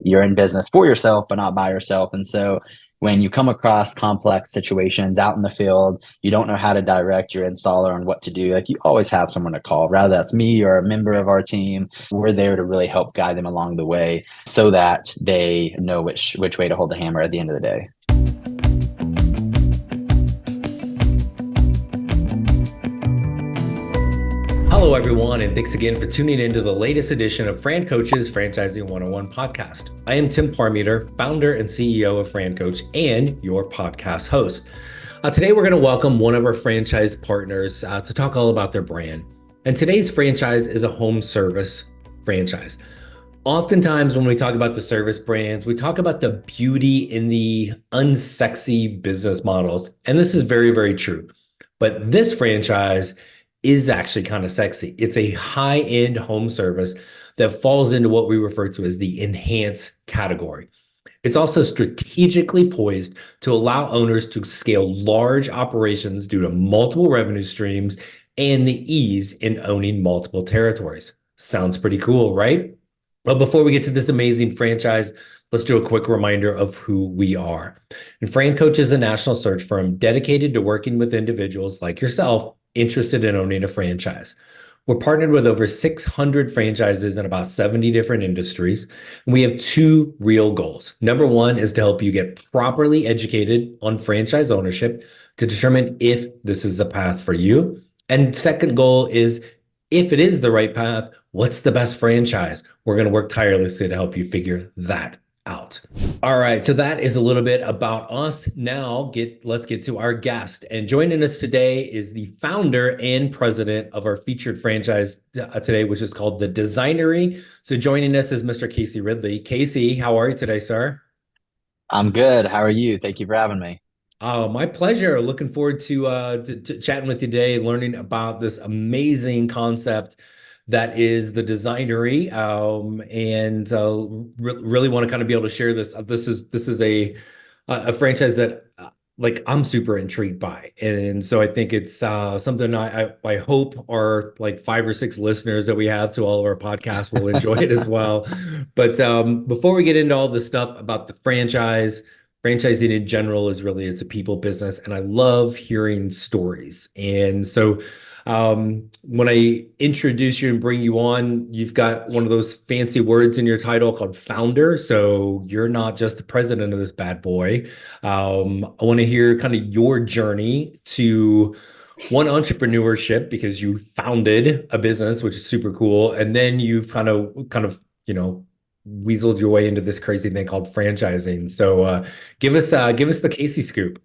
you're in business for yourself, but not by yourself. And so when you come across complex situations out in the field, you don't know how to direct your installer on what to do. Like you always have someone to call, rather that's me or a member of our team. We're there to really help guide them along the way so that they know which way to hold the hammer at the end of the day. Hello, everyone, and thanks again for tuning into the latest edition of Fran Coach's Franchising 101 podcast. I am Tim Parmeter, founder and CEO of Fran Coach and your podcast host. Today, we're going to welcome one of our franchise partners to talk all about their brand. And today's franchise is a home service franchise. Oftentimes, when we talk about the service brands, we talk about the beauty in the unsexy business models. And this is very, very true. But this franchise is actually kind of sexy. It's a high-end home service that falls into what we refer to as the enhanced category. It's also strategically poised to allow owners to scale large operations due to multiple revenue streams and the ease in owning multiple territories. Sounds pretty cool, right? But before we get to this amazing franchise, let's do a quick reminder of who we are. And Fran Coach is a national search firm dedicated to working with individuals like yourself interested in owning a franchise. We're partnered with over 600 franchises in about 70 different industries. And we have two real goals. Number one is to help you get properly educated on franchise ownership to determine if this is a path for you. And second goal is, if it is the right path, what's the best franchise? We're going to work tirelessly to help you figure that out. All right, so that is a little bit about us. Now, let's get to our guest. And joining us today is the founder and president of our featured franchise today, which is called the Designery. So joining us is Mr. Casey Ridley. Casey, how are you today, sir? I'm good. How are you? Thank you for having me. Oh, my pleasure. Looking forward to chatting with you today, learning about this amazing concept that is the Designery, and really want to kind of be able to share this. This is a franchise that like I'm super intrigued by, and so I think it's something I hope our like 5 or 6 listeners that we have to all of our podcasts will enjoy it as well. But before we get into all this stuff about the franchise. Franchising in general it's a people business, and I love hearing stories. And so when I introduce you and bring you on, you've got one of those fancy words in your title called founder. So you're not just the president of this bad boy. I want to hear kind of your journey to one, entrepreneurship, because you founded a business, which is super cool. And then you've kind of, weaseled your way into this crazy thing called franchising. So give us the Casey scoop.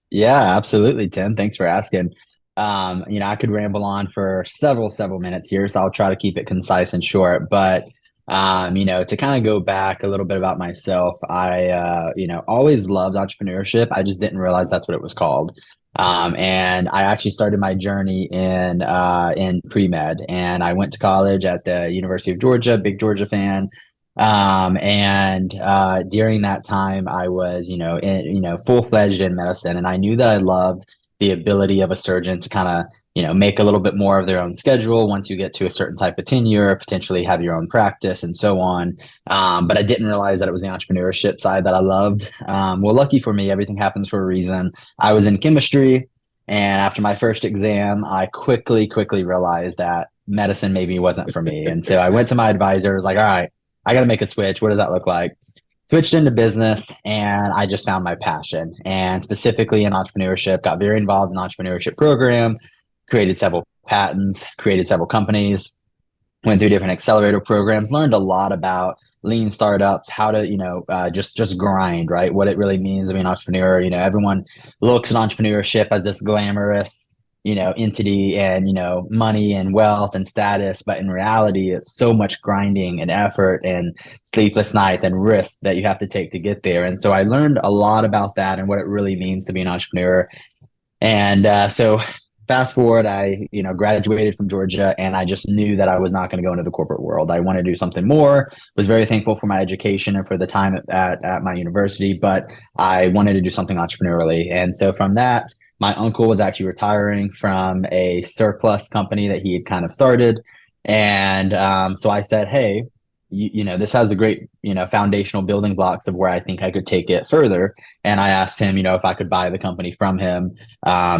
Yeah, absolutely, Tim. Thanks for asking. I could ramble on for several minutes here, so I'll try to keep it concise and short. But to kind of go back a little bit about myself, I always loved entrepreneurship. I just didn't realize that's what it was called. And I actually started my journey in pre-med, and I went to college at the University of Georgia, big Georgia fan. During that time, I was, full-fledged in medicine, and I knew that I loved the ability of a surgeon to kind of, make a little bit more of their own schedule once you get to a certain type of tenure, potentially have your own practice and so on. But I didn't realize that it was the entrepreneurship side that I loved. Well, lucky for me, everything happens for a reason. I was in chemistry, and after my first exam, I quickly realized that medicine maybe wasn't for me. And so I went to my advisor, was like, all right, I got to make a switch. What does that look like? Switched into business, and I just found my passion, and specifically in entrepreneurship, got very involved in the entrepreneurship program, created several patents, created several companies, went through different accelerator programs, learned a lot about lean startups, how to, just grind, right? What it really means to be an entrepreneur. Everyone looks at entrepreneurship as this glamorous, entity and, money and wealth and status. But in reality, it's so much grinding and effort and sleepless nights and risk that you have to take to get there. And so I learned a lot about that and what it really means to be an entrepreneur. And so fast forward, I, graduated from Georgia, and I just knew that I was not going to go into the corporate world. I wanted to do something more, was very thankful for my education and for the time at my university, but I wanted to do something entrepreneurially. And so from that, my uncle was actually retiring from a surplus company that he had kind of started. And so I said, hey, this has the great, foundational building blocks of where I think I could take it further. And I asked him, if I could buy the company from him.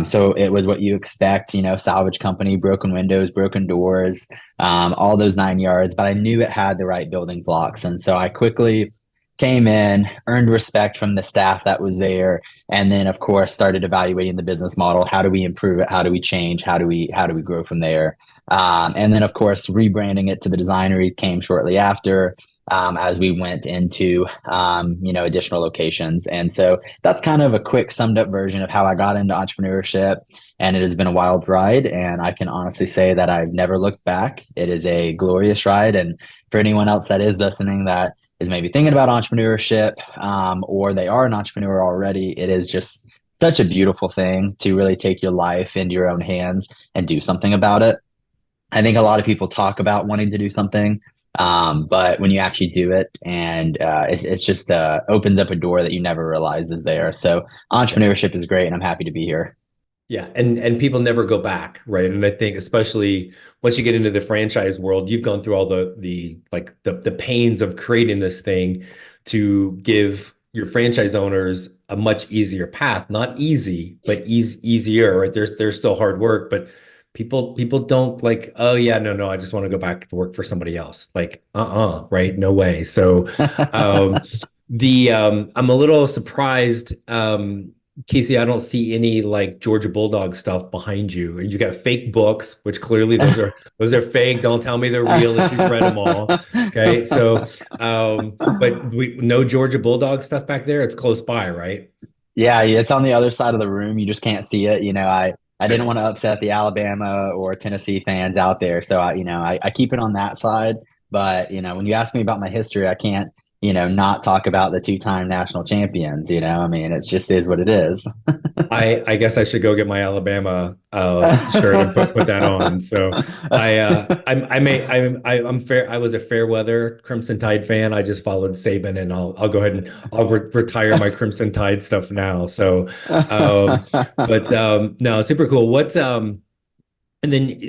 So it was what you expect, salvage company, broken windows, broken doors, all those 9 yards. But I knew it had the right building blocks. And so I quickly came in, earned respect from the staff that was there, and then of course started evaluating the business model. How do we improve it? How do we change? How do we grow from there? And then of course rebranding it to the Designery came shortly after. As we went into additional locations. And so that's kind of a quick summed up version of how I got into entrepreneurship. And it has been a wild ride, and I can honestly say that I've never looked back. It is a glorious ride. And for anyone else that is listening that is maybe thinking about entrepreneurship, or they are an entrepreneur already, it is just such a beautiful thing to really take your life into your own hands and do something about it. I think a lot of people talk about wanting to do something, but when you actually do it, and it's just opens up a door that you never realized is there. So entrepreneurship is great, and I'm happy to be here. Yeah, and people never go back, right? And I think especially once you get into the franchise world, you've gone through all the pains of creating this thing to give your franchise owners a much easier path. Not easy, but easier, right? There's still hard work, but people don't like, oh yeah, no, I just want to go back to work for somebody else. Like, right? No way. So I'm a little surprised. Casey, I don't see any like Georgia Bulldog stuff behind you. You got fake books, which clearly those are fake. Don't tell me they're real if you've read them all. Okay, so but no Georgia Bulldog stuff back there. It's close by, right? Yeah, it's on the other side of the room. You just can't see it. I didn't Okay. want to upset the Alabama or Tennessee fans out there. So I keep it on that side. But, when you ask me about my history, I can't, not talk about the two-time national champions, I mean, it just is what it is. I guess I should go get my Alabama shirt and put that on. So I'm fair. I was a fair weather Crimson Tide fan. I just followed Saban, and I'll go ahead and I'll retire my Crimson Tide stuff now. So but no, super cool. And then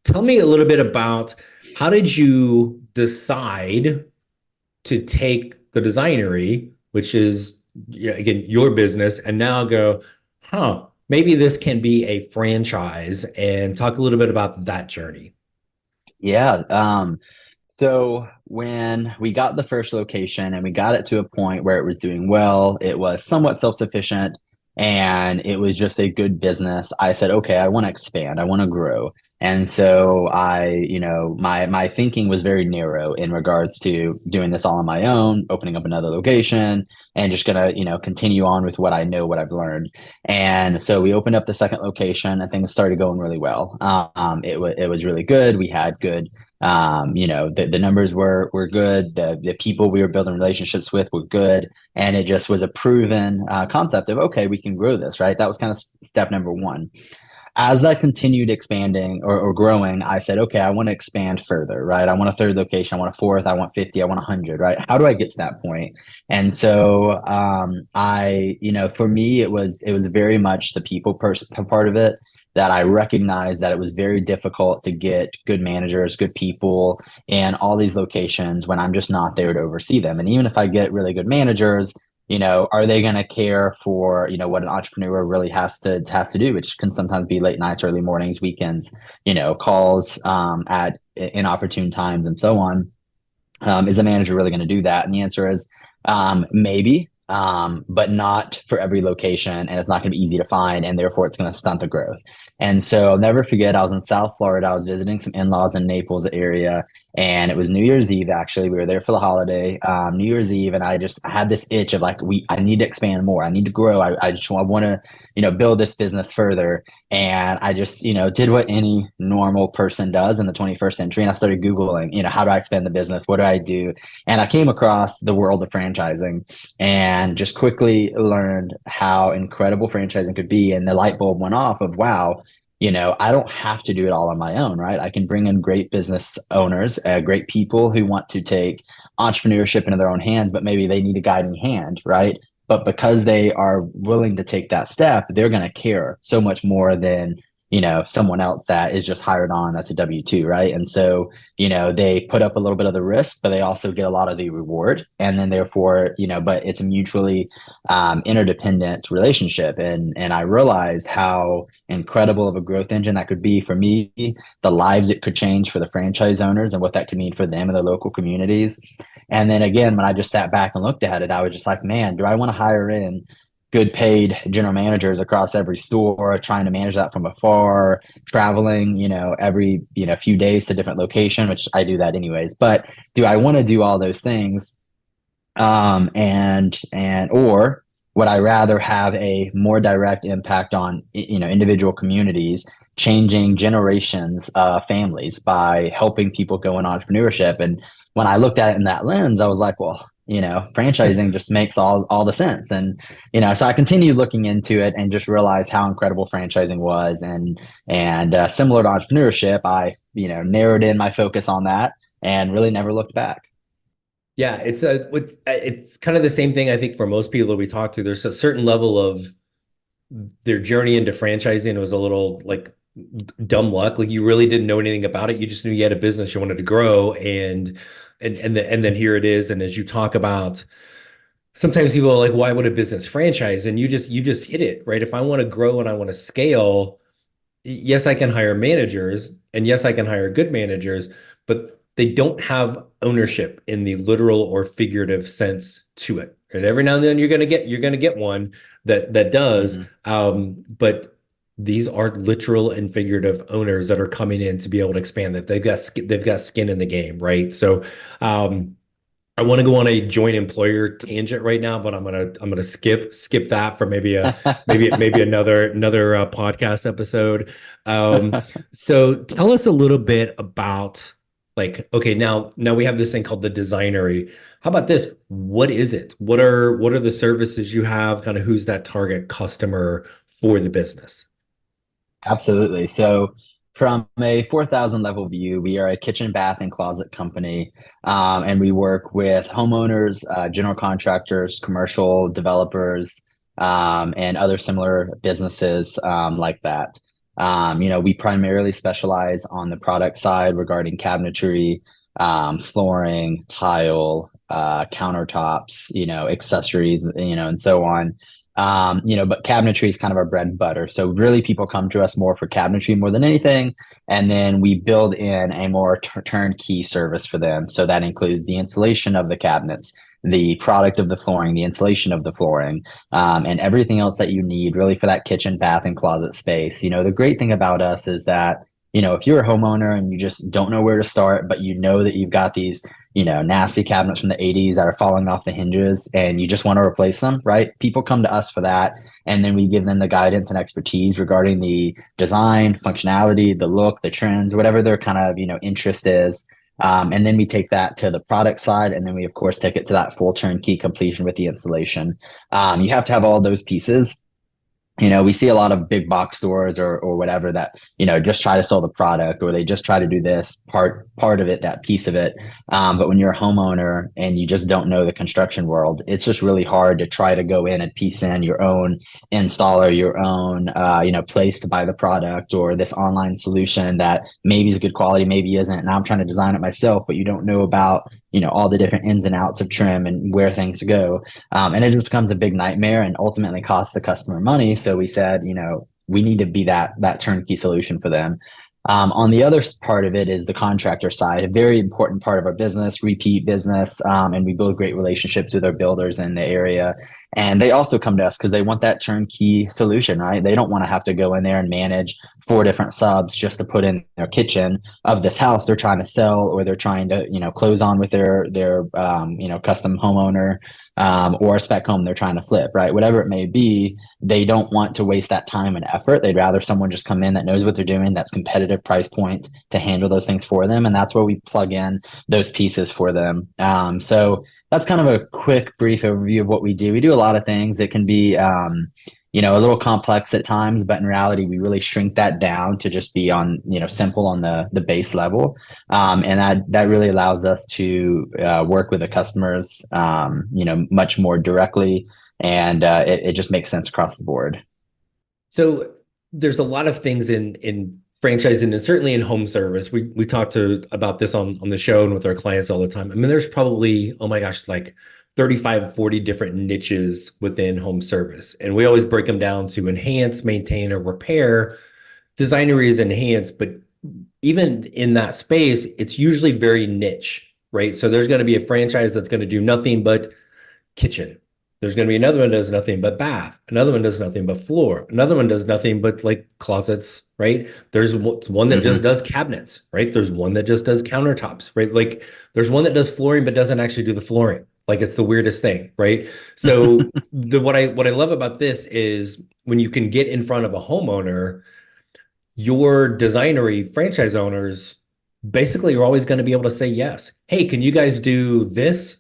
tell me a little bit about how did you decide to take the Designery, which is, yeah, again, your business, and now go, maybe this can be a franchise, and talk a little bit about that journey. Yeah. So when we got the first location and we got it to a point where it was doing well, it was somewhat self-sufficient, and it was just a good business. I said, okay, I want to expand. I want to grow. And so my thinking was very narrow in regards to doing this all on my own, opening up another location, and just gonna, continue on with what I know, what I've learned. And so we opened up the second location, and things started going really well. It was really good. We had good, the numbers were good. The people we were building relationships with were good, and it just was a proven concept of, okay, we can grow this, right? That was kind of step number one. As that continued expanding or growing, I said, okay, I want to expand further, right? I want a third location, I want a fourth, I want 50, I want 100, right? How do I get to that point? And so for me, it was very much the people part of it, that I recognized that it was very difficult to get good managers, good people in all these locations when I'm just not there to oversee them. And even if I get really good managers, are they going to care for, what an entrepreneur really has to do, which can sometimes be late nights, early mornings, weekends, calls at inopportune times, and so on. Is a manager really going to do that? And the answer is maybe, but not for every location, and it's not going to be easy to find, and therefore it's going to stunt the growth. And so I'll never forget, I was in South Florida. I was visiting some in-laws in Naples area, and it was New Year's Eve. Actually, we were there for the holiday, New Year's Eve, and I had this itch of like, I need to expand more. I need to grow. I want to, build this business further. And I just, did what any normal person does in the 21st century. And I started Googling, how do I expand the business? What do I do? And I came across the world of franchising, and just quickly learned how incredible franchising could be. And the light bulb went off of, wow, I don't have to do it all on my own, right? I can bring in great business owners, great people who want to take entrepreneurship into their own hands, but maybe they need a guiding hand, right? But because they are willing to take that step, they're going to care so much more than, someone else that is just hired on, that's a W-2, right? And so, they put up a little bit of the risk, but they also get a lot of the reward. And then therefore, but it's a mutually interdependent relationship. And I realized how incredible of a growth engine that could be for me, the lives it could change for the franchise owners and what that could mean for them and their local communities. And then again, when I just sat back and looked at it, I was just like, man, do I want to hire in good paid general managers across every store, trying to manage that from afar, traveling, every, few days to different location, which I do that anyways. But do I want to do all those things? Or would I rather have a more direct impact on, individual communities, changing generations of families by helping people go in entrepreneurship? And when I looked at it in that lens, I was like, well, franchising just makes all the sense. And, so I continued looking into it and just realized how incredible franchising was. And similar to entrepreneurship, I, narrowed in my focus on that and really never looked back. Yeah, it's kind of the same thing I think for most people that we talk to. There's a certain level of their journey into franchising. It was a little like dumb luck. Like you really didn't know anything about it. You just knew you had a business you wanted to grow, and then here it is. And as you talk about, sometimes people are like, "Why would a business franchise?" And you just hit it, right? If I want to grow and I want to scale, yes, I can hire managers, and yes, I can hire good managers, but they don't have ownership in the literal or figurative sense to it. And every now and then you're gonna get one that does. Mm-hmm. But these are literal and figurative owners that are coming in to be able to expand that. They've got skin in the game, right? So I want to go on a joint employer tangent right now, but I'm gonna skip that for maybe another podcast episode. So tell us a little bit about like, okay, now we have this thing called the Designery. How about this? What is it? What are the services you have? Kind of who's that target customer for the business? Absolutely. So, from a 4,000 level view, we are a kitchen, bath, and closet company. And we work with homeowners, general contractors, commercial developers, and other similar businesses like that. We primarily specialize on the product side regarding cabinetry, flooring, tile, countertops, accessories, and so on. But cabinetry is kind of our bread and butter. So really people come to us more for cabinetry more than anything. And then we build in a more turnkey service for them. So that includes the installation of the cabinets, the product of the flooring, the installation of the flooring, and everything else that you need really for that kitchen, bath, and closet space. The great thing about us is that, if you're a homeowner and you just don't know where to start, but you know that you've got these nasty cabinets from the 80s that are falling off the hinges and you just want to replace them, right? People come to us for that. And then we give them the guidance and expertise regarding the design, functionality, the look, the trends, whatever their kind of, interest is. And then we take that to the product side. And then we, of course, take it to that full turnkey completion with the installation. You have to have all those pieces. We see a lot of big box stores or whatever that, just try to sell the product, or they just try to do this part of it, that piece of it. But when you're a homeowner and you just don't know the construction world, it's just really hard to try to go in and piece in your own installer, your own, place to buy the product, or this online solution that maybe is good quality, maybe isn't. And I'm trying to design it myself, but you don't know about, all the different ins and outs of trim and where things go. And it just becomes a big nightmare and ultimately costs the customer money. So we said, we need to be that turnkey solution for them. On the other part of it is the contractor side, a very important part of our business, repeat business, and we build great relationships with our builders in the area. And they also come to us because they want that turnkey solution, right? They don't want to have to go in there and manage 4 different subs just to put in their kitchen of this house they're trying to sell, or they're trying to, close on with their custom homeowner, or a spec home they're trying to flip, right? Whatever it may be, they don't want to waste that time and effort. They'd rather someone just come in that knows what they're doing, that's competitive price point to handle those things for them. And that's where we plug in those pieces for them. So that's kind of a quick, brief overview of what we do. We do a lot of things. It can be, a little complex at times, but in reality, we really shrink that down to just be on, simple on the base level. And that really allows us to work with the customers, much more directly. And it just makes sense across the board. So there's a lot of things in franchising and certainly in home service. We talk about this on the show and with our clients all the time. I mean, there's probably, oh my gosh, like 35, 40 different niches within home service. And we always break them down to enhance, maintain, or repair. Designery is enhanced, but even in that space, it's usually very niche, right? So there's going to be a franchise that's going to do nothing but kitchen. There's going to be another one that does nothing but bath. Another one does nothing but floor. Another one does nothing but like closets, right? There's one that just Hmm. does cabinets, right? There's one that just does countertops, right? Like there's one that does flooring but doesn't actually do the flooring. Like it's the weirdest thing, right? So what I love about this is when you can get in front of a homeowner, your Designery franchise owners basically are always going to be able to say yes. Hey, can you guys do this?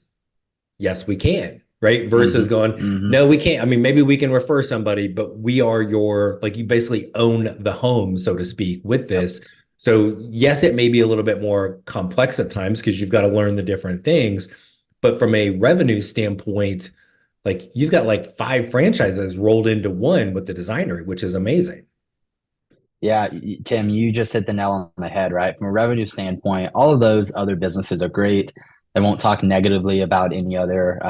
Yes, we can, right? Versus Hmm. going, Hmm. no, we can't. I mean, maybe we can refer somebody, but we are like you basically own the home, so to speak, with Yep. this. So yes, it may be a little bit more complex at times because you've got to learn the different things. But from a revenue standpoint, like you've got like 5 franchises rolled into one with the Designery, which is amazing. Yeah, Tim, you just hit the nail on the head, right? From a revenue standpoint, all of those other businesses are great. I won't talk negatively about any other,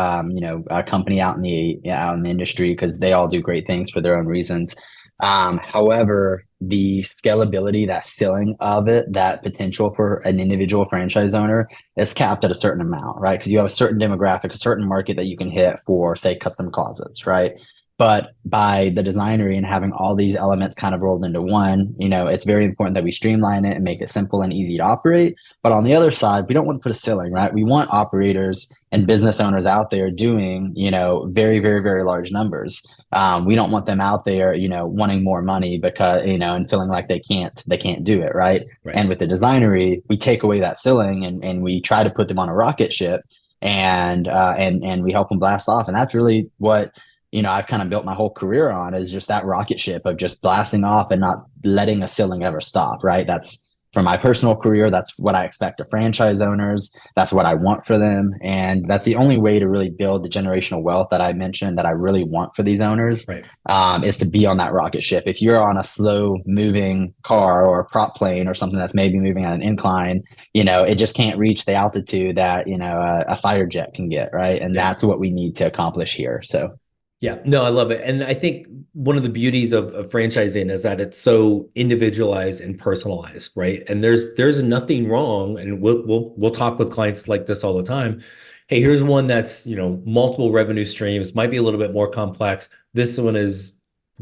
company out in the industry because they all do great things for their own reasons. However, the scalability, that ceiling of it, that potential for an individual franchise owner is capped at a certain amount, right? Because you have a certain demographic, a certain market that you can hit for, say, custom closets, right? But by the Designery and having all these elements kind of rolled into one, it's very important that we streamline it and make it simple and easy to operate. But on the other side, we don't want to put a ceiling, right? We want operators and business owners out there doing, very, very, very large numbers. We don't want them out there, wanting more money because, and feeling like they can't do it, right? Right. And with the Designery, we take away that ceiling and we try to put them on a rocket ship and we help them blast off. And that's really what I've kind of built my whole career on is just that rocket ship of just blasting off and not letting a ceiling ever stop, right? That's for my personal career. That's what I expect of franchise owners. That's what I want for them. And that's the only way to really build the generational wealth that I mentioned that I really want for these owners Right. is to be on that rocket ship. If you're on a slow moving car or a prop plane or something that's maybe moving at an incline, it just can't reach the altitude that, a fighter jet can get, right? And Yeah. that's what we need to accomplish here. So, Yeah, no, I love it. And I think one of the beauties of franchising is that it's so individualized and personalized, right? And there's nothing wrong, and we'll talk with clients like this all the time. Hey, here's one that's, multiple revenue streams, might be a little bit more complex. This one is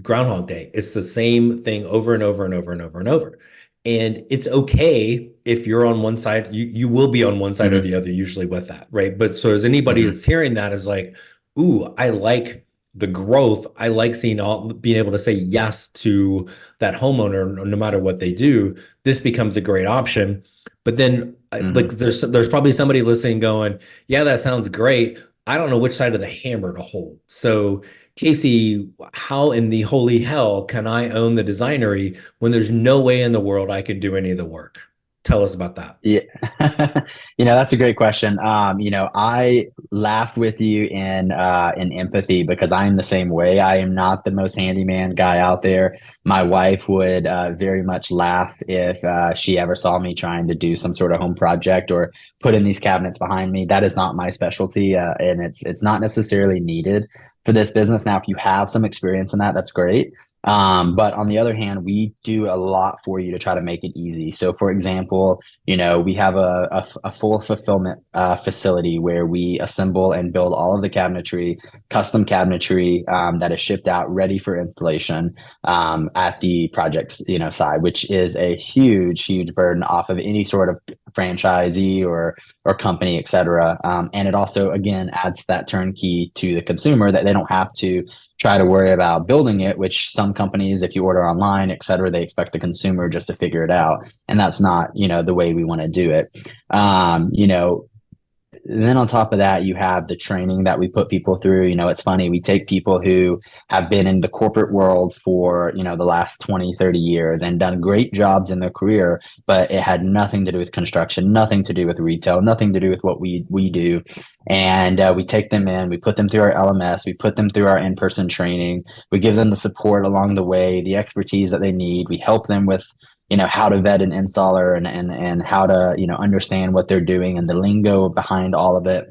Groundhog Day. It's the same thing over and over and over and over and over. And it's okay if you're on one side, you will be on one side or mhm, the other, usually with that, right? But so as anybody mhm. that's hearing that is like, ooh, I like the growth. I like being able to say yes to that homeowner no matter what they do. This becomes a great option. But then like Mhm. there's probably somebody listening going, yeah, that sounds great. I don't know which side of the hammer to hold. So Casey, how in the holy hell can I own the Designery when there's no way in the world I can do any of the work? Tell us about that. Yeah. That's a great question. I laugh with you in empathy because I'm the same way. I am not the most handyman guy out there. My wife would very much laugh if she ever saw me trying to do some sort of home project or put in these cabinets behind me. That is not my specialty, and it's not necessarily needed for this business. Now, if you have some experience in that, that's great. But on the other hand, we do a lot for you to try to make it easy. So, for example, we have a full fulfillment facility where we assemble and build all of the cabinetry, custom cabinetry that is shipped out ready for installation at the project's side, which is a huge, huge burden off of any sort of franchisee or company, et cetera. And it also, again, adds that turnkey to the consumer that they don't have to try to worry about building it, which some companies, if you order online, et cetera, they expect the consumer just to figure it out. And that's not, the way we want to do it. then on top of that, you have the training that we put people through. It's funny. We take people who have been in the corporate world for, the last 20, 30 years and done great jobs in their career, but it had nothing to do with construction, nothing to do with retail, nothing to do with what we do. And we take them in, we put them through our LMS, we put them through our in-person training, we give them the support along the way, the expertise that they need. We help them with how to vet an installer and how to, understand what they're doing and the lingo behind all of it.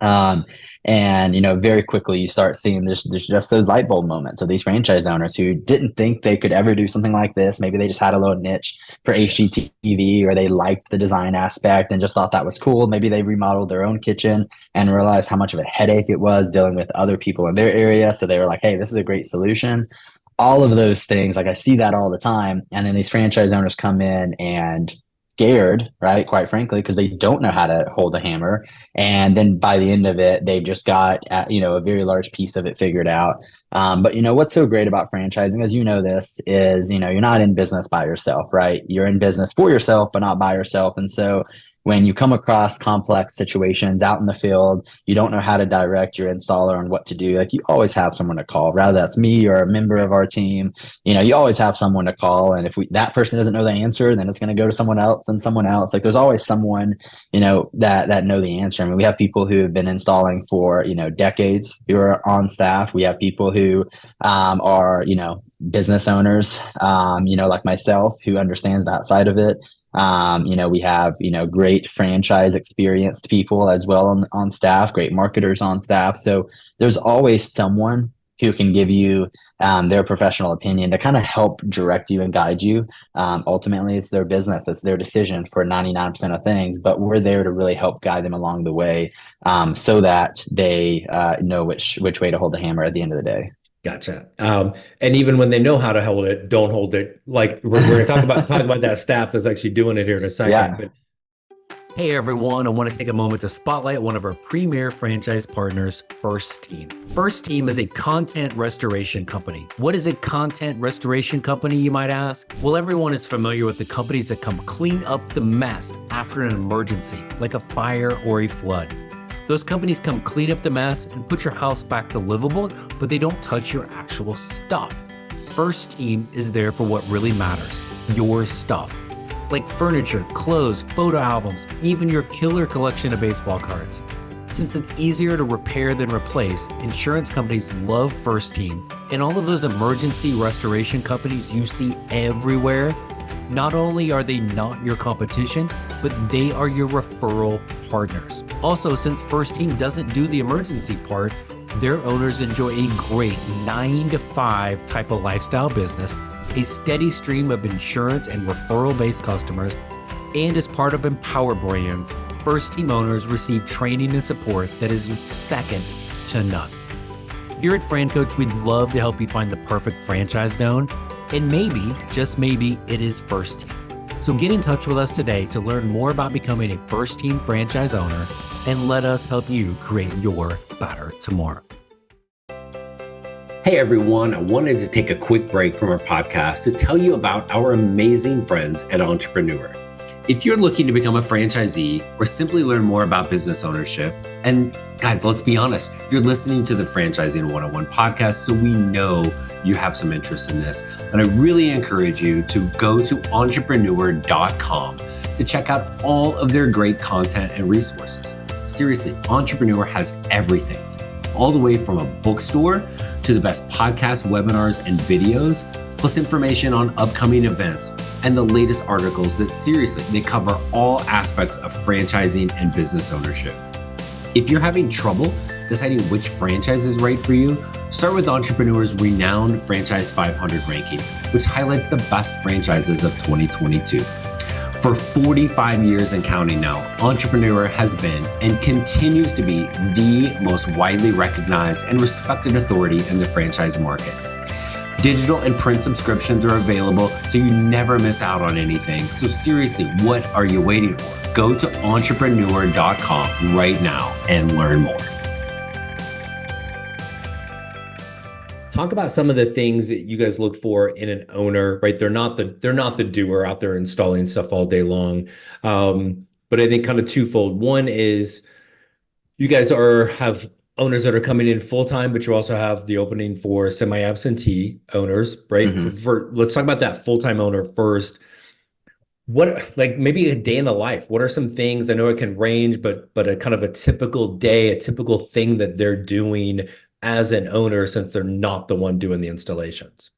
Um, and very quickly you start seeing there's just those light bulb moments of these franchise owners who didn't think they could ever do something like this. Maybe they just had a little niche for HGTV, or they liked the design aspect and just thought that was cool. Maybe they remodeled their own kitchen and realized how much of a headache it was dealing with other people in their area. So they were like, hey, this is a great solution. All of those things, like I see that all the time. And then these franchise owners come in and scared, right? Quite frankly, because they don't know how to hold a hammer. And then by the end of it, they've just got, a very large piece of it figured out. But what's so great about franchising, as this, is, you're not in business by yourself, right? You're in business for yourself, but not by yourself. And so when you come across complex situations out in the field, you don't know how to direct your installer on what to do. Like, you always have someone to call, rather that's me or a member of our team. You always have someone to call. And if that person doesn't know the answer, then it's going to go to someone else and someone else. Like, there's always someone, that know the answer. I mean, we have people who have been installing for, decades who are on staff. We have people who are, business owners, like myself, who understands that side of it. We have, great franchise experienced people as well on staff, great marketers on staff. So there's always someone who can give you their professional opinion to kind of help direct you and guide you. Ultimately, it's their business. It's their decision for 99% of things, but we're there to really help guide them along the way, so that they know which way to hold the hammer at the end of the day. Gotcha. And even when they know how to hold it, don't hold it. Like, we're going to talk about that staff that's actually doing it here in a second. Yeah. But hey everyone, I want to take a moment to spotlight one of our premier franchise partners, First Team. First Team is a content restoration company. What is a content restoration company, you might ask? Well, everyone is familiar with the companies that come clean up the mess after an emergency, like a fire or a flood. Those companies come clean up the mess and put your house back to livable, but they don't touch your actual stuff. First Team is there for what really matters, your stuff. Like furniture, clothes, photo albums, even your killer collection of baseball cards. Since it's easier to repair than replace, insurance companies love First Team, and all of those emergency restoration companies you see everywhere, not only are they not your competition, but they are your referral partners. Also, since First Team doesn't do the emergency part, their owners enjoy a great 9-to-5 type of lifestyle business, a steady stream of insurance and referral-based customers, and as part of Empower Brands, First Team owners receive training and support that is second to none. Here at Fran Coach, we'd love to help you find the perfect franchise known, and maybe, just maybe, it is First Team. So get in touch with us today to learn more about becoming a First Team franchise owner, and let us help you create your better tomorrow. Hey everyone, I wanted to take a quick break from our podcast to tell you about our amazing friends at Entrepreneur. If you're looking to become a franchisee or simply learn more about business ownership, and guys, let's be honest, you're listening to the Franchising 101 podcast, so we know you have some interest in this. And I really encourage you to go to entrepreneur.com to check out all of their great content and resources. Seriously, Entrepreneur has everything, all the way from a bookstore to the best podcasts, webinars, and videos, plus information on upcoming events and the latest articles that seriously, they cover all aspects of franchising and business ownership. If you're having trouble deciding which franchise is right for you, start with Entrepreneur's renowned Franchise 500 ranking, which highlights the best franchises of 2022. For 45 years and counting now, Entrepreneur has been and continues to be the most widely recognized and respected authority in the franchise market. Digital and print subscriptions are available, so you never miss out on anything. So seriously, what are you waiting for? Go to entrepreneur.com right now and learn more. Talk about some of the things that you guys look for in an owner, right? They're not the doer out there installing stuff all day long. But I think kind of twofold. One is You guys are have owners that are coming in full time, but you also have the opening for semi-absentee owners, right? Mhm. Let's talk about that full-time owner first. What, like maybe a day in the life? What are some things? I know it can range, but a kind of a typical day, a typical thing that they're doing as an owner since they're not the one doing the installations.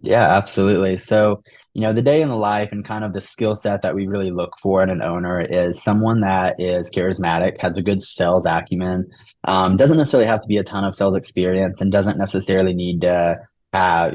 Yeah, absolutely. So, the day in the life and kind of the skill set that we really look for in an owner is someone that is charismatic, has a good sales acumen, doesn't necessarily have to be a ton of sales experience, and doesn't necessarily need to have,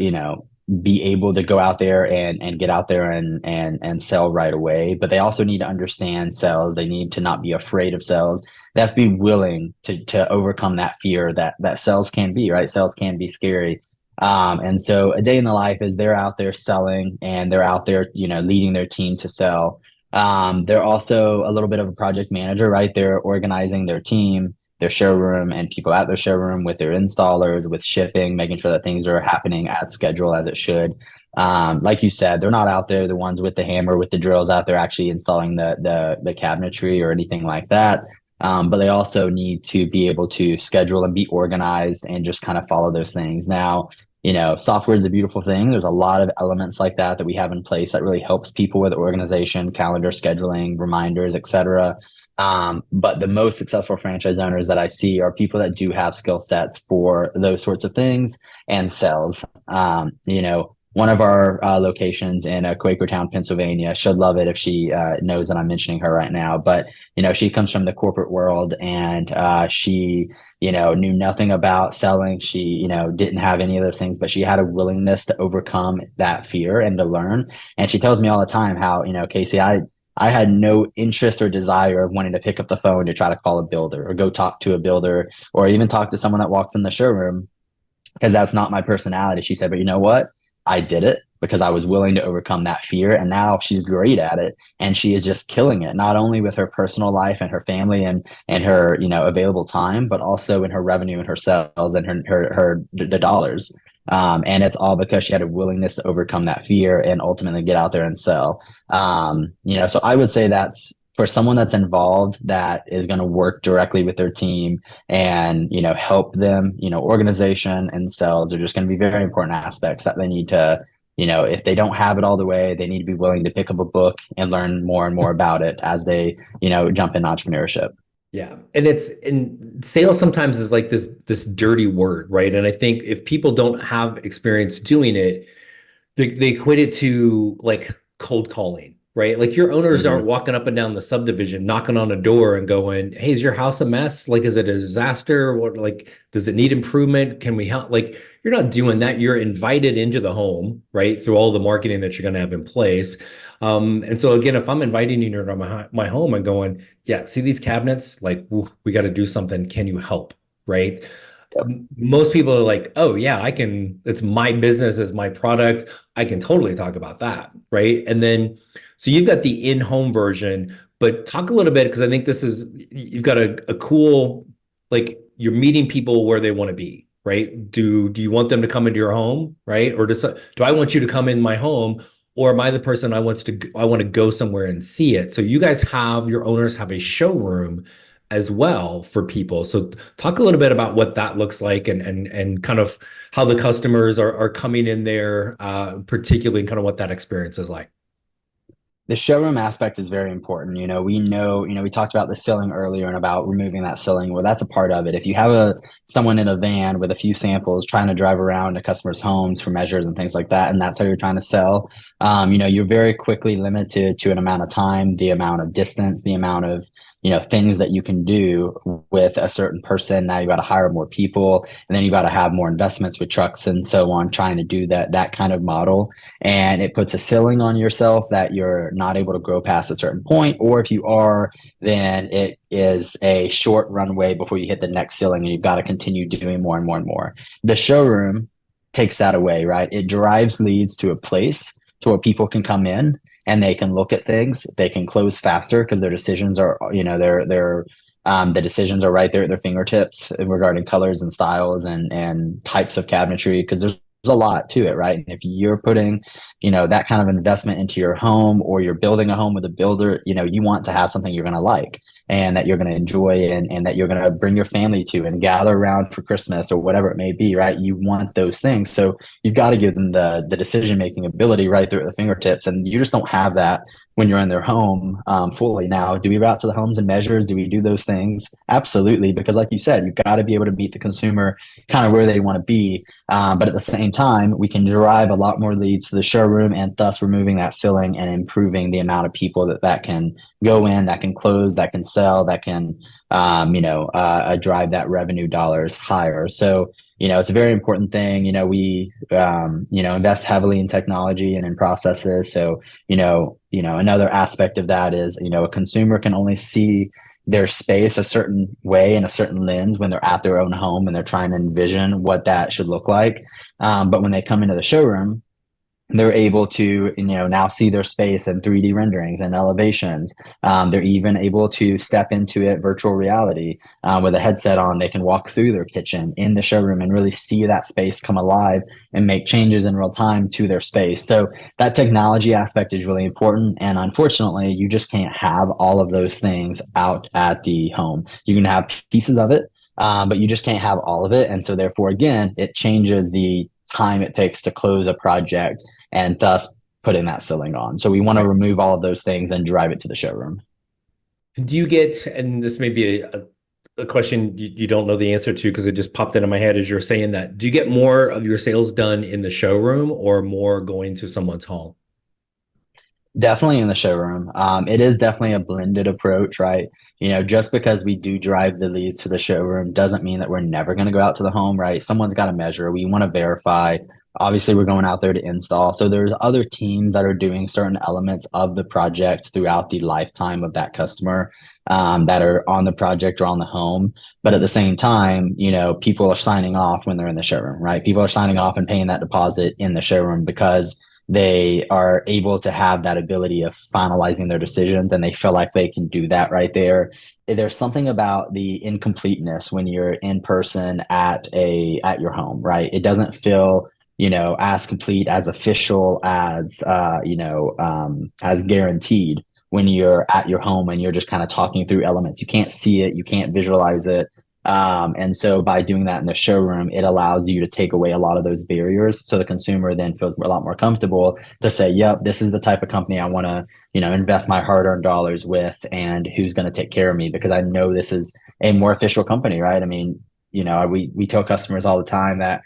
be able to go out there and get out there and sell right away. But they also need to understand sales. They need to not be afraid of sales. They have to be willing to overcome that fear that sales can be, right? Sales can be scary. And so a day in the life is they're out there selling and they're out there, leading their team to sell. They're also a little bit of a project manager, right? They're organizing their team, their showroom, and people at their showroom with their installers, with shipping, making sure that things are happening as schedule as it should. Like you said, they're not out there the ones with the hammer, with the drills out there actually installing the cabinetry or anything like that. But they also need to be able to schedule and be organized and just kind of follow those things. Now, software is a beautiful thing. There's a lot of elements like that we have in place that really helps people with organization, calendar scheduling, reminders, etc. But the most successful franchise owners that I see are people that do have skill sets for those sorts of things and sales. One of our locations in Quakertown, Pennsylvania, should love it if she knows that I'm mentioning her right now. But she comes from the corporate world, and she knew nothing about selling. She, didn't have any of those things, but she had a willingness to overcome that fear and to learn. And she tells me all the time how, Casey, I had no interest or desire of wanting to pick up the phone to try to call a builder or go talk to a builder or even talk to someone that walks in the showroom because that's not my personality. She said, but you know what? I did it because I was willing to overcome that fear. And now she's great at it. And she is just killing it, not only with her personal life and her family and her, available time, but also in her revenue and her sales and the dollars. And it's all because she had a willingness to overcome that fear and ultimately get out there and sell. So I would say that's for someone that's involved that is going to work directly with their team and help them, organization and sales are just going to be very important aspects that they need to, if they don't have it all the way, they need to be willing to pick up a book and learn more and more about it as they jump in entrepreneurship. Yeah. And sales sometimes is like this dirty word, right? And I think if people don't have experience doing it, they equate it to like cold calling, right? Like your owners aren't Hmm. walking up and down the subdivision, knocking on a door and going, "Hey, is your house a mess? Like, is it a disaster? What, like, does it need improvement? Can we help?" Like, you're not doing that. You're invited into the home, right? Through all the marketing that you're going to have in place. And so again, if I'm inviting you to my home and going, "Yeah, see these cabinets? Like, we got to do something. Can you help?" Right? Yep. Most people are like, oh yeah, I can, it's my business, it's my product. I can totally talk about that. Right. And then, so you've got the in-home version, but talk a little bit, because I think this is, you've got a cool, like you're meeting people where they want to be, right? Do you want them to come into your home, right? Or do I want you to come in my home? Or am I the person I want to go somewhere and see it? So you guys have, your owners have a showroom as well for people. So talk a little bit about what that looks like and kind of how the customers are coming in there, particularly and kind of what that experience is like. The showroom aspect is very important. We talked about the ceiling earlier and about removing that ceiling. Well, that's a part of it. If you have someone in a van with a few samples trying to drive around to customers' homes for measures and things like that, and that's how you're trying to sell, you're very quickly limited to an amount of time, the amount of distance, the amount of things that you can do with a certain person. Now you got to hire more people, and then you got to have more investments with trucks and so on, trying to do that kind of model, and it puts a ceiling on yourself that you're not able to grow past a certain point, or if you are, then it is a short runway before you hit the next ceiling and you've got to continue doing more and more and more. The showroom takes that away, right? It drives leads to a place to where people can come in and they can look at things, they can close faster because their decisions are, the decisions are right there at their fingertips regarding colors and styles and types of cabinetry, because there's a lot to it, right? And if you're putting, that kind of investment into your home, or you're building a home with a builder, you want to have something you're going to like. and that you're going to enjoy, and that you're going to bring your family to and gather around for Christmas or whatever it may be, right? You want those things. So you've got to give them the decision making ability right there at the fingertips. And you just don't have that when you're in their home fully. Now, do we route to the homes and measures? Do we do those things? Absolutely. Because like you said, you've got to be able to meet the consumer kind of where they want to be. But at the same time, we can drive a lot more leads to the showroom and thus removing that ceiling and improving the amount of people that can go in, that can close, that can sell, that can, drive that revenue dollars higher. So, it's a very important thing. We, invest heavily in technology and in processes. So, another aspect of that is, a consumer can only see their space a certain way in a certain lens when they're at their own home and they're trying to envision what that should look like. But when they come into the showroom, they're able to, now see their space in 3D renderings and elevations. They're even able to step into it virtual reality with a headset on. They can walk through their kitchen in the showroom and really see that space come alive and make changes in real time to their space. So that technology aspect is really important. And unfortunately, you just can't have all of those things out at the home. You can have pieces of it, but you just can't have all of it. And so therefore, again, it changes the time it takes to close a project and thus putting that ceiling on. So we want to remove all of those things and drive it to the showroom. Do you get, and this may be a question you don't know the answer to because it just popped into my head as you're saying that, do you get more of your sales done in the showroom or more going to someone's home? Definitely in the showroom. It is definitely a blended approach, right? Just because we do drive the leads to the showroom doesn't mean that we're never going to go out to the home, right? Someone's got to measure. We want to verify. Obviously, we're going out there to install. So there's other teams that are doing certain elements of the project throughout the lifetime of that customer that are on the project or on the home. But at the same time, people are signing off when they're in the showroom, right? People are signing off and paying that deposit in the showroom because they are able to have that ability of finalizing their decisions, and they feel like they can do that right there. There's something about the incompleteness when you're in person at your home, right? It doesn't feel as complete, as official, as guaranteed when you're at your home and you're just kind of talking through elements. You can't see it, you can't visualize it. And so by doing that in the showroom, it allows you to take away a lot of those barriers. So the consumer then feels a lot more comfortable to say, yep, this is the type of company I want to, invest my hard-earned dollars with, and who's going to take care of me because I know this is a more official company, right? I mean, we tell customers all the time that,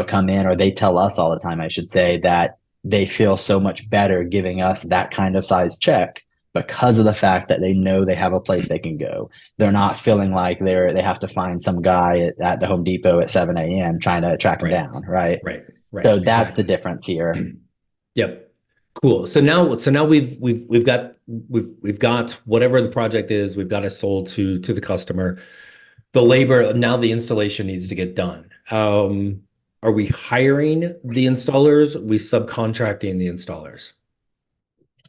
come in, or they tell us all the time, I should say, that they feel so much better giving us that kind of size check because of the fact that they know they have a place they can go. They're not feeling like they have to find some guy at the Home Depot at 7 a.m. trying to track them down, right? Right. So that's the difference here. Yep. Cool. So now we've got whatever the project is, we've got it sold to the customer. The labor, now the installation needs to get done. Are we hiring the installers? Are we subcontracting the installers?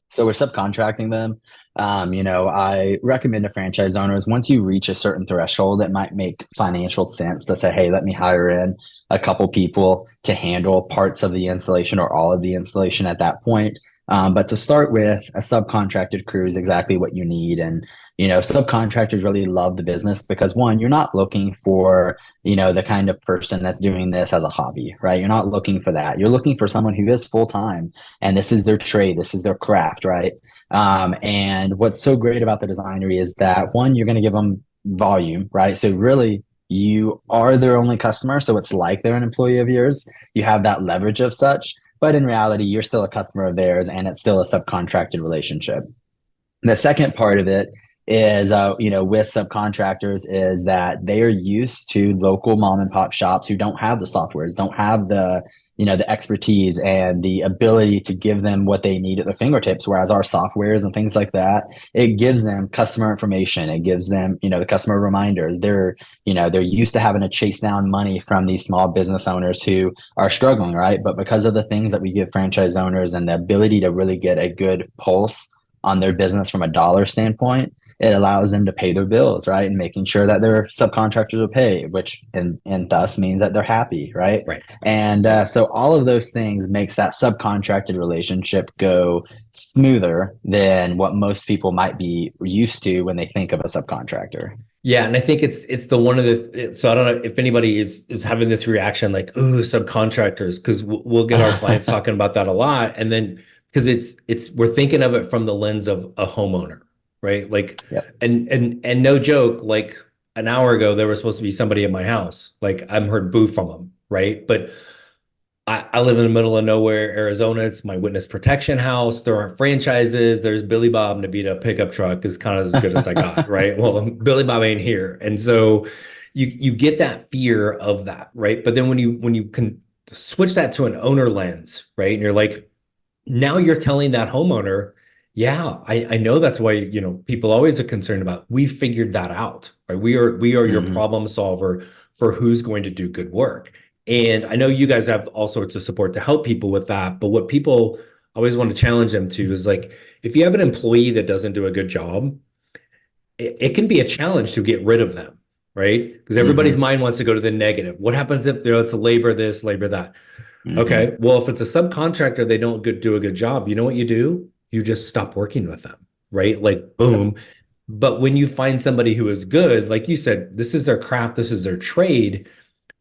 So we're subcontracting them. I recommend to franchise owners, once you reach a certain threshold, it might make financial sense to say, hey, let me hire in a couple people to handle parts of the installation or all of the installation at that point. But to start with, a subcontracted crew is exactly what you need. And, subcontractors really love the business because, one, you're not looking for, the kind of person that's doing this as a hobby, right? You're not looking for that. You're looking for someone who is full time and this is their trade, this is their craft, right? And what's so great about the Designery is that, one, you're going to give them volume, right? So really, you are their only customer. So it's like they're an employee of yours. You have that leverage of such. But in reality, you're still a customer of theirs and it's still a subcontracted relationship. The second part of it is, with subcontractors is that they are used to local mom and pop shops who don't have the softwares, don't have the expertise and the ability to give them what they need at their fingertips. Whereas our softwares and things like that, it gives them customer information. It gives them, the customer reminders. They're used to having to chase down money from these small business owners who are struggling, right? But because of the things that we give franchise owners and the ability to really get a good pulse on their business from a dollar standpoint, it allows them to pay their bills, right? And making sure that their subcontractors are paid, which and thus means that they're happy, right? Right. And so all of those things makes that subcontracted relationship go smoother than what most people might be used to when they think of a subcontractor. Yeah, and I think it's the one of the so I don't know if anybody is having this reaction like, ooh, subcontractors, because we'll get our clients talking about that a lot, and then because it's we're thinking of it from the lens of a homeowner, right? Like, Yep. and no joke, like an hour ago there was supposed to be somebody at my house, like I'm heard boo from them, right? But I live in the middle of nowhere, Arizona. It's my witness protection house. There aren't franchises. There's Billy Bob and Nabita pickup truck is kind of as good as I got, right? Well, Billy Bob ain't here. And so you get that fear of that, right? But then when you can switch that to an owner lens, right? And you're like, now you're telling that homeowner, yeah, I know that's why, people always are concerned about. We figured that out, right? We are your Mhm. problem solver for who's going to do good work. And I know you guys have all sorts of support to help people with that. But what people always want to challenge them to is like, if you have an employee that doesn't do a good job, it can be a challenge to get rid of them, right? Because everybody's Mhm. mind wants to go to the negative. What happens if it's a labor this, labor that? Mhm. Okay, well, if it's a subcontractor, they don't do a good job. You know what you do? You just stop working with them, right? Like, Yep. boom. But when you find somebody who is good, like you said, this is their craft, this is their trade,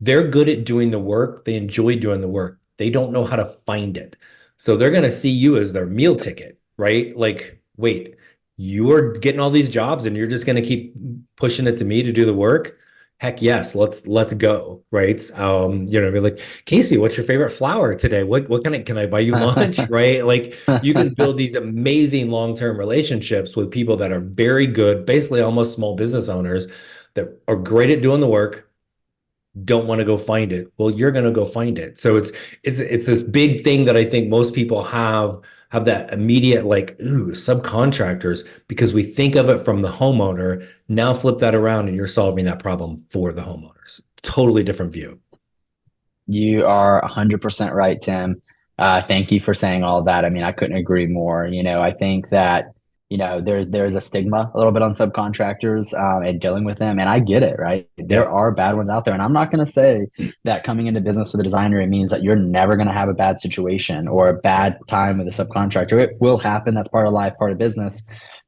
they're good at doing the work. They enjoy doing the work. They don't know how to find it. So they're going to see you as their meal ticket, right? Like, wait, you are getting all these jobs and you're just going to keep pushing it to me to do the work? Heck yes, let's go, right? Be like, Casey, what's your favorite flower today? What can I buy you lunch, right? Like you can build these amazing long-term relationships with people that are very good, basically almost small business owners that are great at doing the work, don't want to go find it. Well, you're going to go find it. So it's this big thing that I think most people have that immediate like, ooh, subcontractors, because we think of it from the homeowner. Now flip that around and you're solving that problem for the homeowners. Totally different view. You are 100% right, Tim. Thank you for saying all of that. I mean, I couldn't agree more. I think that, there's a stigma a little bit on subcontractors and dealing with them. And I get it, right? There Yeah. are bad ones out there. And I'm not going to say that coming into business with a designer, it means that you're never going to have a bad situation or a bad time with a subcontractor. It will happen. That's part of life, part of business.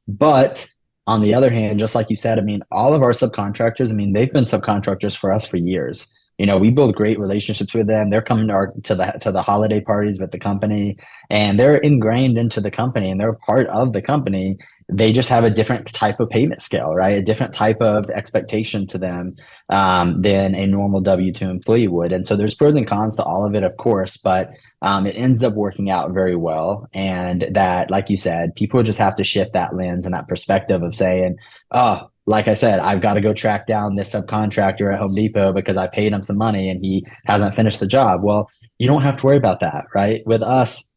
But on the other hand, just like you said, I mean, all of our subcontractors, I mean, they've been subcontractors for us for years. We build great relationships with them. They're coming to the holiday parties with the company, and they're ingrained into the company, and they're part of the company. They just have a different type of payment scale, right? A different type of expectation to them than a normal W-2 employee would. And so there's pros and cons to all of it, of course, but it ends up working out very well. And that, like you said, people just have to shift that lens and that perspective of saying, oh, like I said, I've got to go track down this subcontractor at Home Depot because I paid him some money and he hasn't finished the job. Well, you don't have to worry about that, right? With us,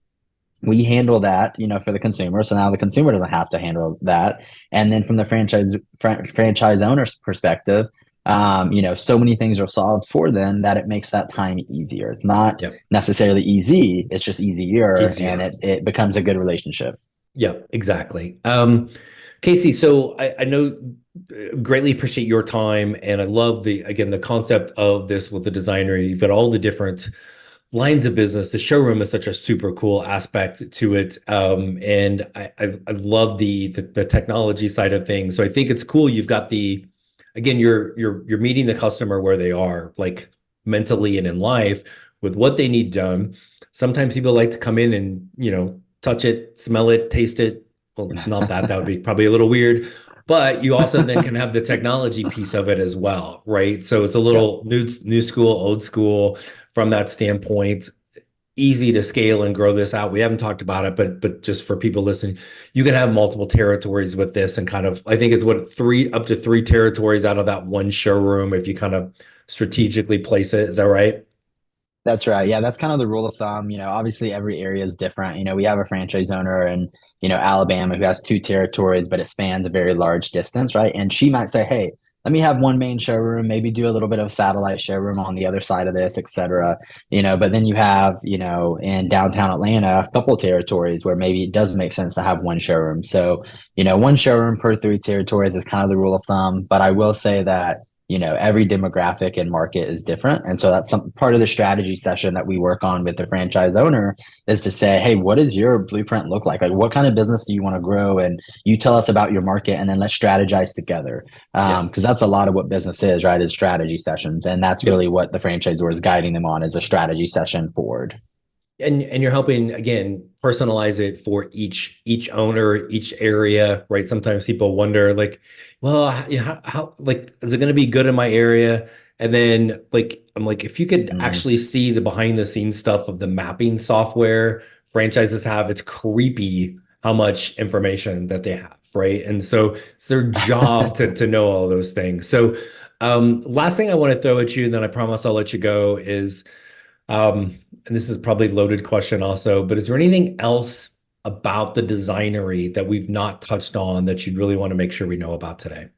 we handle that, for the consumer. So now the consumer doesn't have to handle that. And then from the franchise owner's perspective, so many things are solved for them that it makes that time easier. It's not Yep. necessarily easy; it's just easier, and Easier. it becomes a good relationship. Yep, exactly. Casey, so I know greatly appreciate your time, and I love the concept of this with the designer. You've got all the different lines of business. The showroom is such a super cool aspect to it, and I love the technology side of things. So I think it's cool. You've got again, you're meeting the customer where they are, like mentally and in life, with what they need done. Sometimes people like to come in and touch it, smell it, taste it. Well, not that would be probably a little weird, but you also then can have the technology piece of it as well, right? So it's a Yep. little new school, old school from that standpoint. Easy to scale and grow this out. We haven't talked about it, but just for people listening, you can have multiple territories with this, and kind of, I think it's what, three up to three territories out of that one showroom if you kind of strategically place it. Is that right? That's right. Yeah, that's kind of the rule of thumb. Obviously every area is different. We have a franchise owner in, Alabama who has two territories, but it spans a very large distance, right? And she might say, hey, let me have one main showroom, maybe do a little bit of satellite showroom on the other side of this, et cetera. But then you have, in downtown Atlanta, a couple territories where maybe it does make sense to have one showroom. So, one showroom per 3 territories is kind of the rule of thumb. But I will say that every demographic and market is different. And so that's some part of the strategy session that we work on with the franchise owner is to say, hey, what does your blueprint look like? Like, what kind of business do you want to grow? And you tell us about your market, and then let's strategize together. Yeah. Because that's a lot of what business is, right? Is strategy sessions. And that's Yep. really what the franchisor is guiding them on is a strategy session forward. And you're helping again personalize it for each owner, each area, right? Sometimes people wonder like, well, how like is it going to be good in my area? And then like I'm like, if you could Mm. actually see the behind the scenes stuff of the mapping software franchises have, it's creepy how much information that they have, right? And so it's their job to know all those things. So last thing I want to throw at you, and then I promise I'll let you go, is and this is probably a loaded question also, but is there anything else about the designery that we've not touched on that you'd really want to make sure we know about today?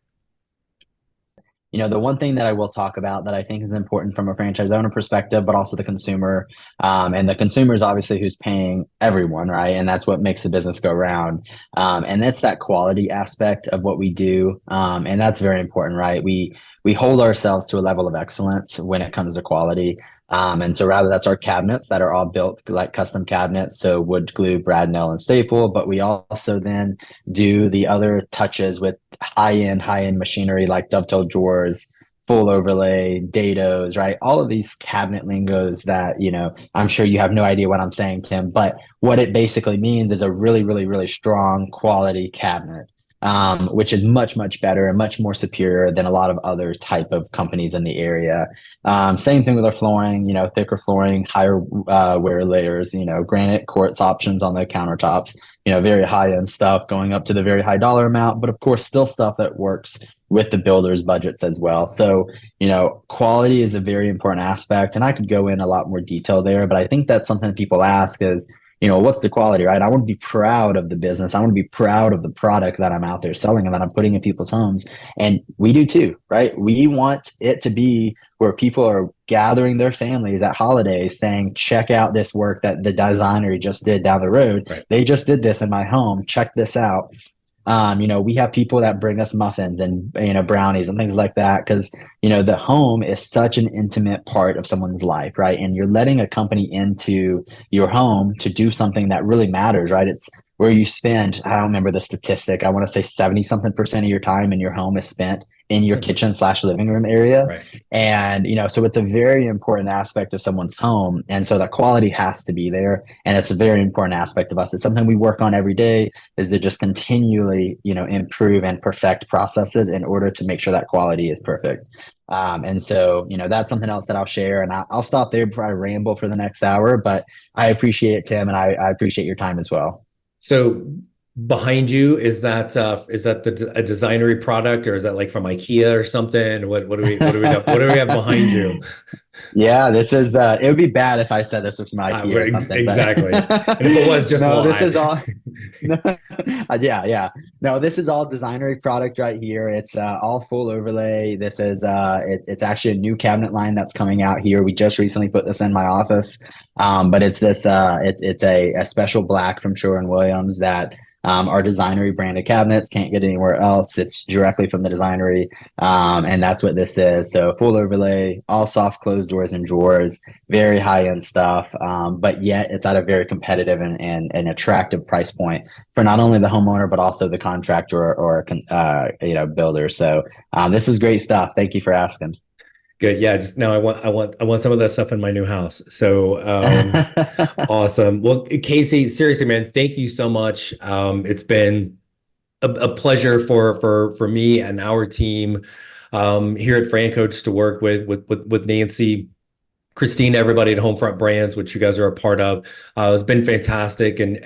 The one thing that I will talk about that I think is important from a franchise owner perspective, but also the consumer, and the consumer is obviously who's paying everyone, right? And that's what makes the business go round. And that's that quality aspect of what we do, and that's very important, right? We hold ourselves to a level of excellence when it comes to quality. And so rather that's our cabinets that are all built like custom cabinets, so wood glue, brad nail, and staple. But we also then do the other touches with high end machinery like dovetail drawers, full overlay, dados, right? All of these cabinet lingos that, I'm sure you have no idea what I'm saying, Tim, but what it basically means is a really, really, really strong quality cabinet. Which is much, much better and much more superior than a lot of other type of companies in the area. Same thing with our flooring, thicker flooring, higher wear layers, granite quartz options on the countertops, very high end stuff going up to the very high dollar amount, but of course, still stuff that works with the builders' budgets as well. So, quality is a very important aspect. And I could go in a lot more detail there, but I think that's something people ask is, what's the quality, right? I want to be proud of the business. I want to be proud of the product that I'm out there selling and that I'm putting in people's homes. And we do too, right? We want it to be where people are gathering their families at holidays saying, check out this work that the Designery just did down the road. Right. They just did this in my home. Check this out. We have people that bring us muffins and, brownies and things like that because, the home is such an intimate part of someone's life, right? And you're letting a company into your home to do something that really matters, right? It's where you spend, I don't remember the statistic, I want to say 70 something percent of your time in your home is spent in your kitchen/living room area. Right. And, so it's a very important aspect of someone's home. And so that quality has to be there. And it's a very important aspect of us. It's something we work on every day is to just continually, improve and perfect processes in order to make sure that quality is perfect. And so, that's something else that I'll share. And I'll stop there before I ramble for the next hour. But I appreciate it, Tim, and I appreciate your time as well. So behind you, is that a Designery product or is that like from IKEA or something? What do we have, what do we have behind you? Yeah, this is it would be bad if I said this was from IKEA or something, but Exactly. And if it was, just no, this lie. is all yeah. No, this is all Designery product right here. It's all full overlay. This is it's actually a new cabinet line that's coming out here. We just recently put this in my office. But it's this it's a special black from Sherwin-Williams that our Designery branded cabinets can't get anywhere else. It's directly from the Designery. And that's what this is. So full overlay, all soft closed doors and drawers, very high end stuff. But yet it's at a very competitive and attractive price point for not only the homeowner, but also the contractor or builder. So this is great stuff. Thank you for asking. Good. Yeah. Just now I want some of that stuff in my new house. So awesome. Well, Casey, seriously, man, thank you so much. It's been a pleasure for me and our team here at Fran Coach to work with Nancy, Christine, everybody at Homefront Brands, which you guys are a part of. It's been fantastic, and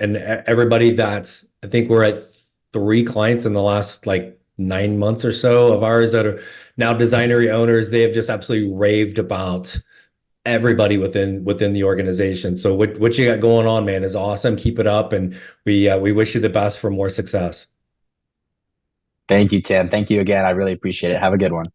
everybody that's I think we're at 3 clients in the last like 9 months or so of ours that are now Designery owners. They have just absolutely raved about everybody within the organization. So what you got going on, man, is awesome. Keep it up, and we wish you the best for more success. Thank you, Tim. Thank you again. I really appreciate it. Have a good one.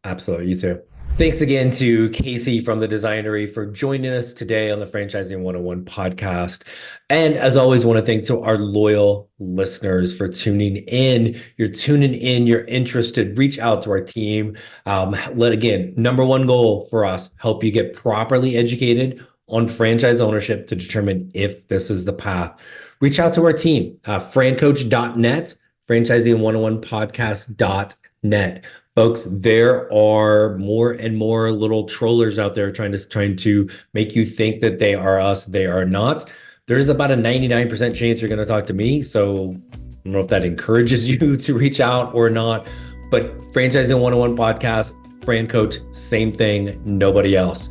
Absolutely. You too. Thanks again to Casey from the Designery for joining us today on the Franchising 101 podcast. And as always, want to thank to our loyal listeners for tuning in. You're tuning in, you're interested, reach out to our team. Again, number one goal for us, help you get properly educated on franchise ownership to determine if this is the path. Reach out to our team, francoach.net, franchising101podcast.net. Folks, there are more and more little trollers out there trying to make you think that they are us. They are not. There's about a 99% chance you're going to talk to me. So I don't know if that encourages you to reach out or not. But Franchising 101 podcast, Fran Coach, same thing, nobody else.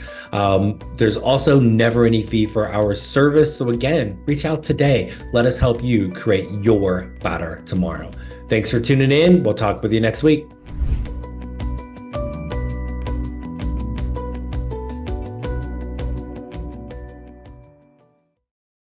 There's also never any fee for our service. So again, reach out today. Let us help you create your better tomorrow. Thanks for tuning in. We'll talk with you next week.